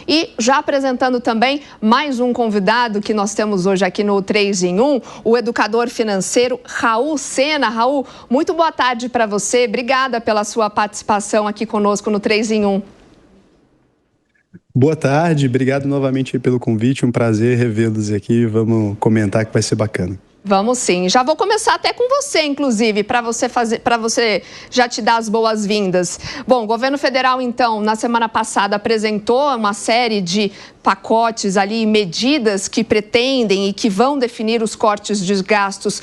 E já apresentando também mais um convidado que nós temos hoje aqui no 3 em 1, o educador financeiro Raul Sena. Raul, muito boa tarde para você. Obrigada pela sua participação aqui conosco no 3 em 1. Boa tarde, obrigado novamente pelo convite, um prazer revê-los aqui, vamos comentar que vai ser bacana. Vamos sim, já vou começar até com você, inclusive, para você já te dar as boas-vindas. Bom, o governo federal, então, na semana passada apresentou uma série de pacotes ali, medidas que pretendem e que vão definir os cortes de gastos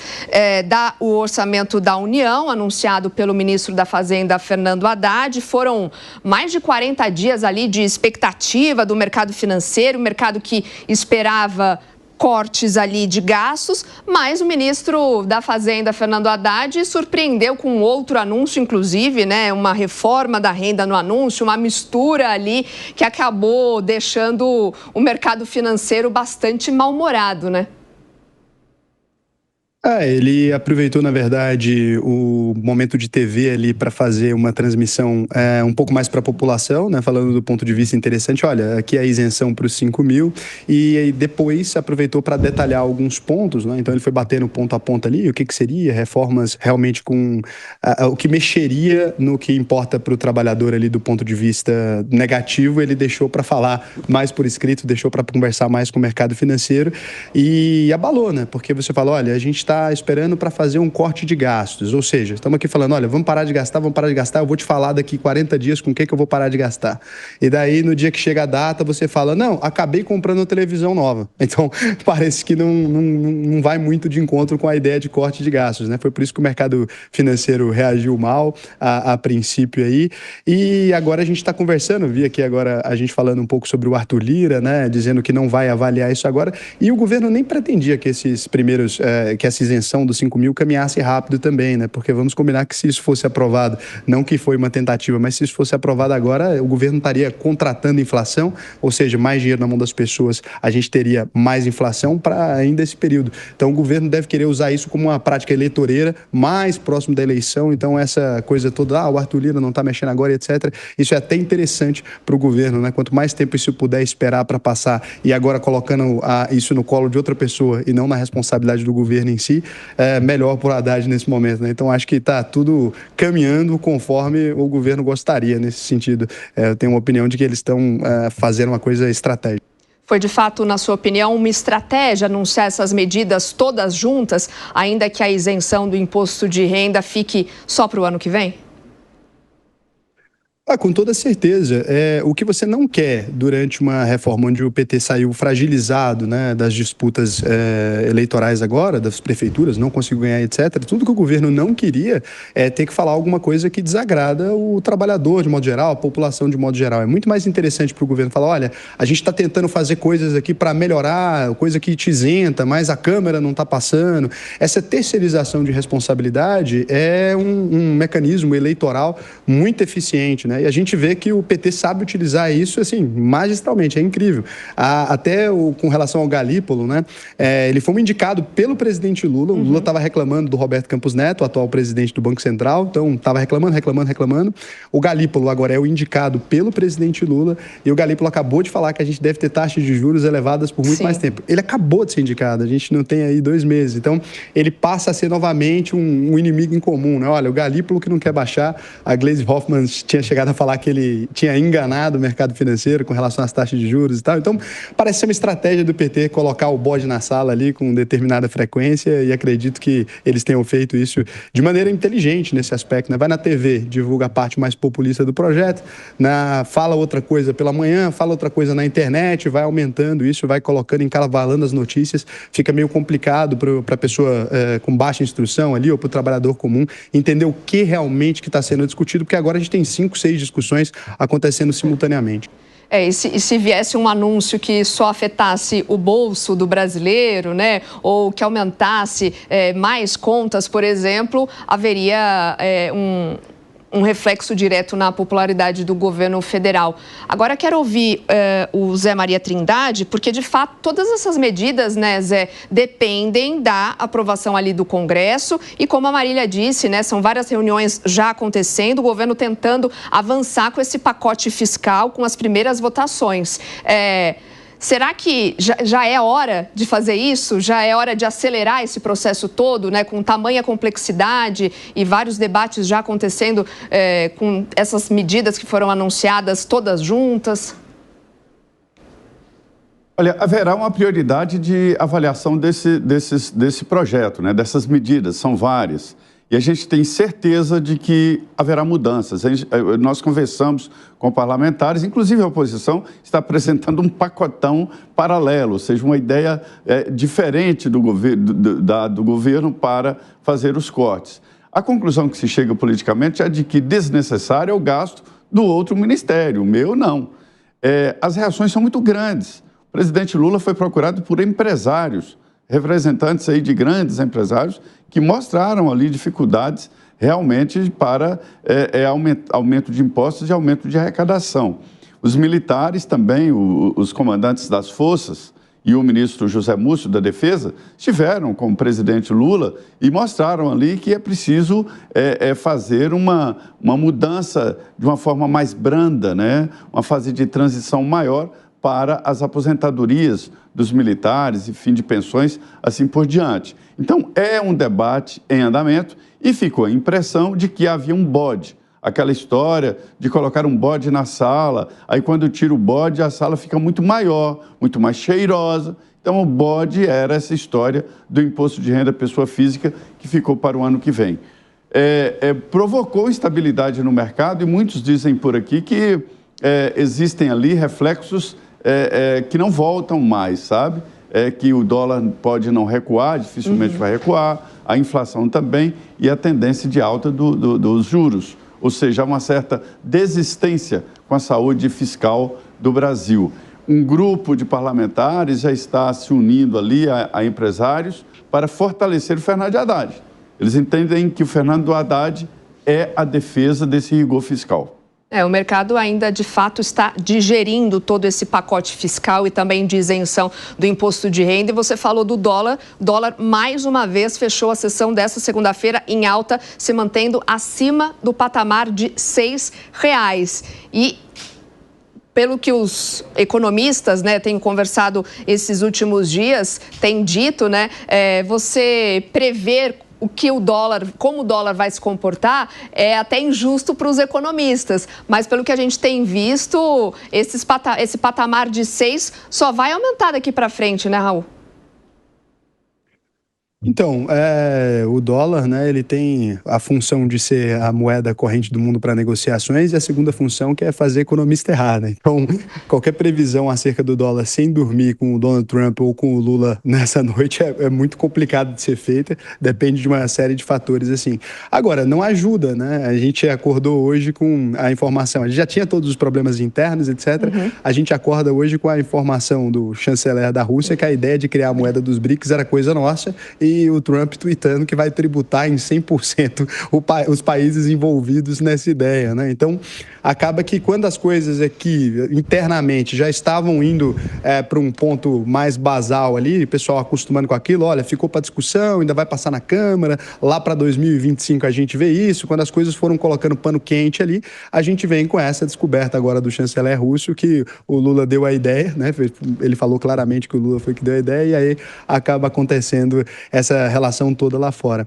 do orçamento da União, anunciado pelo ministro da Fazenda, Fernando Haddad. Foram mais de 40 dias ali de expectativa do mercado financeiro, o mercado que esperava cortes ali de gastos, mas o ministro da Fazenda, Fernando Haddad, surpreendeu com outro anúncio, inclusive, né, uma reforma da renda no anúncio, uma mistura ali que acabou deixando o mercado financeiro bastante mal-humorado, né? Ele aproveitou, na verdade, o momento de TV ali para fazer uma transmissão um pouco mais para a população, né? Falando do ponto de vista interessante, olha, aqui é a isenção para os 5 mil, e aí depois aproveitou para detalhar alguns pontos, né? Então ele foi batendo ponto a ponto ali, o que seria, reformas realmente com o que mexeria no que importa para o trabalhador ali do ponto de vista negativo, ele deixou para falar mais por escrito, deixou para conversar mais com o mercado financeiro e abalou, né? Porque você fala, olha, a gente está esperando para fazer um corte de gastos, ou seja, estamos aqui falando, olha, vamos parar de gastar, eu vou te falar daqui 40 dias com o que eu vou parar de gastar. E daí, no dia que chega a data, você fala, não, acabei comprando uma televisão nova. Então, parece que não vai muito de encontro com a ideia de corte de gastos, né? Foi por isso que o mercado financeiro reagiu mal a princípio aí. E agora a gente está conversando, vi aqui agora a gente falando um pouco sobre o Arthur Lira, né? Dizendo que não vai avaliar isso agora. E o governo nem pretendia que esses primeiros, que essa isenção dos 5 mil caminhasse rápido também, né? Porque vamos combinar que se isso fosse aprovado, não que foi uma tentativa, mas se isso fosse aprovado agora, o governo estaria contratando inflação, ou seja, mais dinheiro na mão das pessoas, a gente teria mais inflação para ainda esse período. Então o governo deve querer usar isso como uma prática eleitoreira, mais próximo da eleição. Então essa coisa toda, o Arthur Lira não está mexendo agora, etc. Isso é até interessante para o governo, né? Quanto mais tempo isso puder esperar para passar e agora colocando isso no colo de outra pessoa e não na responsabilidade do governo em si, melhor para o Haddad nesse momento, né? Então acho que está tudo caminhando conforme o governo gostaria nesse sentido. Eu tenho uma opinião de que eles estão fazendo uma coisa estratégica. Foi de fato, na sua opinião, uma estratégia anunciar essas medidas todas juntas, ainda que a isenção do imposto de renda fique só para o ano que vem? Com toda certeza. O que você não quer durante uma reforma onde o PT saiu fragilizado, né, das disputas eleitorais agora, das prefeituras, não conseguiu ganhar, etc. Tudo que o governo não queria é ter que falar alguma coisa que desagrada o trabalhador de modo geral, a população de modo geral. É muito mais interessante para o governo falar, olha, a gente está tentando fazer coisas aqui para melhorar, coisa que te isenta, mas a Câmara não está passando. Essa terceirização de responsabilidade é um mecanismo eleitoral muito eficiente, né? E a gente vê que o PT sabe utilizar isso, assim, magistralmente, é incrível. Até com relação ao Galípolo, né? Ele foi indicado pelo presidente Lula. O Lula estava reclamando do Roberto Campos Neto, atual presidente do Banco Central, então estava reclamando. O Galípolo agora é o indicado pelo presidente Lula e o Galípolo acabou de falar que a gente deve ter taxas de juros elevadas por muito mais tempo. Ele acabou de ser indicado, a gente não tem aí 2 meses. Então, ele passa a ser novamente um inimigo em comum, né? Olha, o Galípolo que não quer baixar, a Gleisi Hoffmann tinha chegado a falar que ele tinha enganado o mercado financeiro com relação às taxas de juros e tal. Então, parece ser uma estratégia do PT colocar o bode na sala ali com determinada frequência e acredito que eles tenham feito isso de maneira inteligente nesse aspecto, né? Vai na TV, divulga a parte mais populista do projeto, fala outra coisa pela manhã, fala outra coisa na internet, vai aumentando isso, vai colocando, encaravalando as notícias, fica meio complicado para a pessoa com baixa instrução ali ou para o trabalhador comum entender o que realmente que está sendo discutido, porque agora a gente tem 5, 6 discussões acontecendo simultaneamente. E se viesse um anúncio que só afetasse o bolso do brasileiro, né, ou que aumentasse mais contas, por exemplo, haveria um reflexo direto na popularidade do governo federal. Agora quero ouvir o Zé Maria Trindade, porque de fato todas essas medidas, né, Zé, dependem da aprovação ali do Congresso e, como a Marília disse, né, são várias reuniões já acontecendo, o governo tentando avançar com esse pacote fiscal, com as primeiras votações. Será que já é hora de fazer isso? Já é hora de acelerar esse processo todo, né, com tamanha complexidade e vários debates já acontecendo com essas medidas que foram anunciadas todas juntas? Olha, haverá uma prioridade de avaliação desse projeto, né, dessas medidas, são várias. E a gente tem certeza de que haverá mudanças. Nós conversamos com parlamentares, inclusive a oposição está apresentando um pacotão paralelo, ou seja, uma ideia diferente do governo para fazer os cortes. A conclusão que se chega politicamente é de que desnecessário é o gasto do outro ministério, o meu não. As reações são muito grandes. O presidente Lula foi procurado por empresários, representantes aí de grandes empresários que mostraram ali dificuldades realmente para aumento de impostos e aumento de arrecadação. Os militares também, os comandantes das forças e o ministro José Múcio da Defesa estiveram com o presidente Lula e mostraram ali que é preciso fazer uma mudança de uma forma mais branda, né? Uma fase de transição maior para as aposentadorias dos militares e fim de pensões, assim por diante. Então, é um debate em andamento e ficou a impressão de que havia um bode. Aquela história de colocar um bode na sala, aí quando tira o bode, a sala fica muito maior, muito mais cheirosa. Então, o bode era essa história do imposto de renda pessoa física que ficou para o ano que vem. Provocou instabilidade no mercado e muitos dizem por aqui que existem ali reflexos que não voltam mais, sabe? Que o dólar pode não recuar, dificilmente vai recuar, a inflação também e a tendência de alta dos juros. Ou seja, há uma certa desistência com a saúde fiscal do Brasil. Um grupo de parlamentares já está se unindo ali a empresários para fortalecer o Fernando Haddad. Eles entendem que o Fernando Haddad é a defesa desse rigor fiscal. O mercado ainda, de fato, está digerindo todo esse pacote fiscal e também de isenção do imposto de renda. E você falou do dólar. O dólar, mais uma vez, fechou a sessão dessa segunda-feira em alta, se mantendo acima do patamar de R$6. E pelo que os economistas, né, têm conversado esses últimos dias, têm dito, né, você prever como o dólar vai se comportar é até injusto para os economistas, mas pelo que a gente tem visto, esse patamar de 6 só vai aumentar daqui para frente, né, Raul? Então, o dólar, né, ele tem a função de ser a moeda corrente do mundo para negociações e a segunda função que é fazer economista errar, né? Então, qualquer previsão acerca do dólar sem dormir com o Donald Trump ou com o Lula nessa noite é muito complicado de ser feita, depende de uma série de fatores assim. Agora, não ajuda, né? A gente acordou hoje com a informação, a gente já tinha todos os problemas internos, etc. A gente acorda hoje com a informação do chanceler da Rússia que a ideia de criar a moeda dos BRICS era coisa nossa e o Trump tweetando que vai tributar em 100% os países envolvidos nessa ideia, né? Então, acaba que quando as coisas aqui internamente já estavam indo para um ponto mais basal ali, o pessoal acostumando com aquilo, olha, ficou para discussão, ainda vai passar na Câmara, lá para 2025 a gente vê isso, quando as coisas foram colocando pano quente ali, a gente vem com essa descoberta agora do chanceler russo que o Lula deu a ideia, né? Ele falou claramente que o Lula foi que deu a ideia e aí acaba acontecendo essa relação toda lá fora.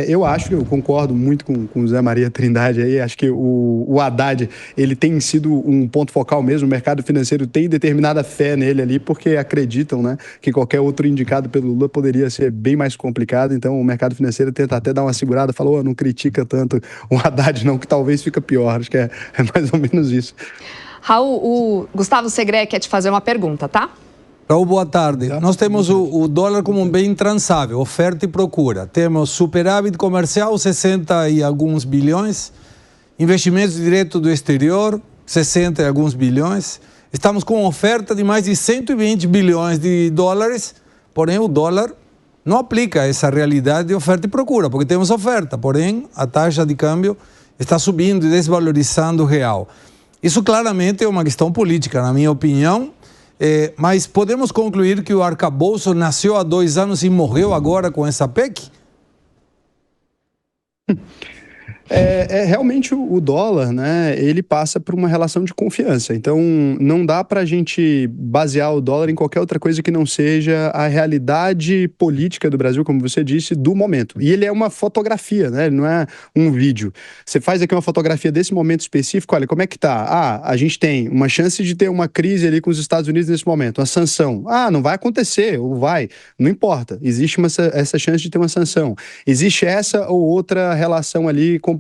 Eu concordo muito com o Zé Maria Trindade aí, acho que o Haddad, ele tem sido um ponto focal mesmo, o mercado financeiro tem determinada fé nele ali, porque acreditam, né, que qualquer outro indicado pelo Lula poderia ser bem mais complicado, então o mercado financeiro tenta até dar uma segurada, falou, não critica tanto o Haddad não, que talvez fica pior, acho que é mais ou menos isso. Raul, o Gustavo Segré quer te fazer uma pergunta, tá? Raul, boa tarde. Nós temos o dólar como um bem intransável, oferta e procura. Temos superávit comercial, 60 e alguns bilhões, investimentos diretos do exterior, 60 e alguns bilhões. Estamos com oferta de mais de 120 bilhões de dólares, porém o dólar não aplica essa realidade de oferta e procura, porque temos oferta, porém a taxa de câmbio está subindo e desvalorizando o real. Isso claramente é uma questão política, na minha opinião, mas podemos concluir que o arcabouço nasceu há 2 anos e morreu agora com essa PEC? Realmente o dólar, né, ele passa por uma relação de confiança. Então, não dá para a gente basear o dólar em qualquer outra coisa que não seja a realidade política do Brasil, como você disse, do momento. E ele é uma fotografia, né, ele não é um vídeo. Você faz aqui uma fotografia desse momento específico, olha, como é que tá? A gente tem uma chance de ter uma crise ali com os Estados Unidos nesse momento, uma sanção. Não vai acontecer, ou vai, não importa. Existe essa chance de ter uma sanção. Existe essa ou outra relação ali complicada.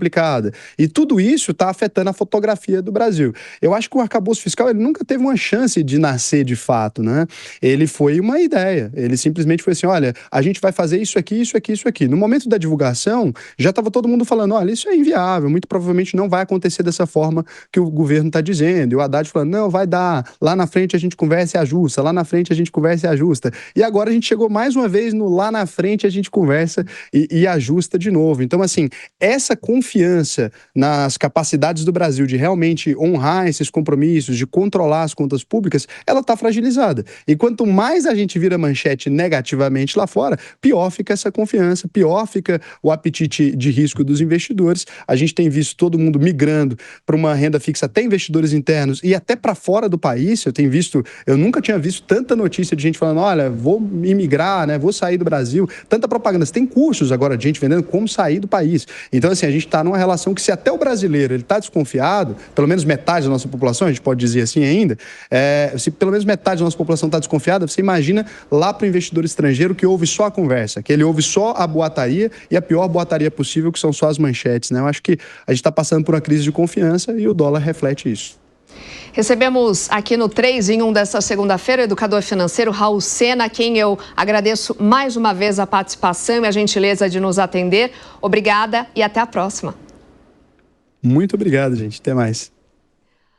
E tudo isso está afetando a fotografia do Brasil. Eu acho que o arcabouço fiscal ele nunca teve uma chance de nascer de fato, né? Ele foi uma ideia. Ele simplesmente foi assim, olha, a gente vai fazer isso aqui, isso aqui, isso aqui. No momento da divulgação, já estava todo mundo falando, olha, isso é inviável, muito provavelmente não vai acontecer dessa forma que o governo está dizendo. E o Haddad falando, não, vai dar. Lá na frente a gente conversa e ajusta. Lá na frente a gente conversa e ajusta. E agora a gente chegou mais uma vez no lá na frente a gente conversa e ajusta de novo. Então, assim, essa confiança nas capacidades do Brasil de realmente honrar esses compromissos, de controlar as contas públicas, ela está fragilizada. E quanto mais a gente vira manchete negativamente lá fora, pior fica essa confiança, pior fica o apetite de risco dos investidores. A gente tem visto todo mundo migrando para uma renda fixa, até investidores internos e até para fora do país. Eu nunca tinha visto tanta notícia de gente falando, olha, vou imigrar, né, vou sair do Brasil. Tanta propaganda. Tem cursos agora de gente vendendo como sair do país. Então, assim, a gente está numa relação que se até o brasileiro ele está desconfiado, pelo menos metade da nossa população, a gente pode dizer assim ainda, se pelo menos metade da nossa população está desconfiada, você imagina lá para o investidor estrangeiro que ouve só a conversa, que ele ouve só a boataria e a pior boataria possível, que são só as manchetes, né? Eu acho que a gente está passando por uma crise de confiança e o dólar reflete isso. Recebemos aqui no 3 em 1 desta segunda-feira o educador financeiro Raul Sena, a quem eu agradeço mais uma vez a participação e a gentileza de nos atender. Obrigada e até a próxima. Muito obrigado, gente. Até mais.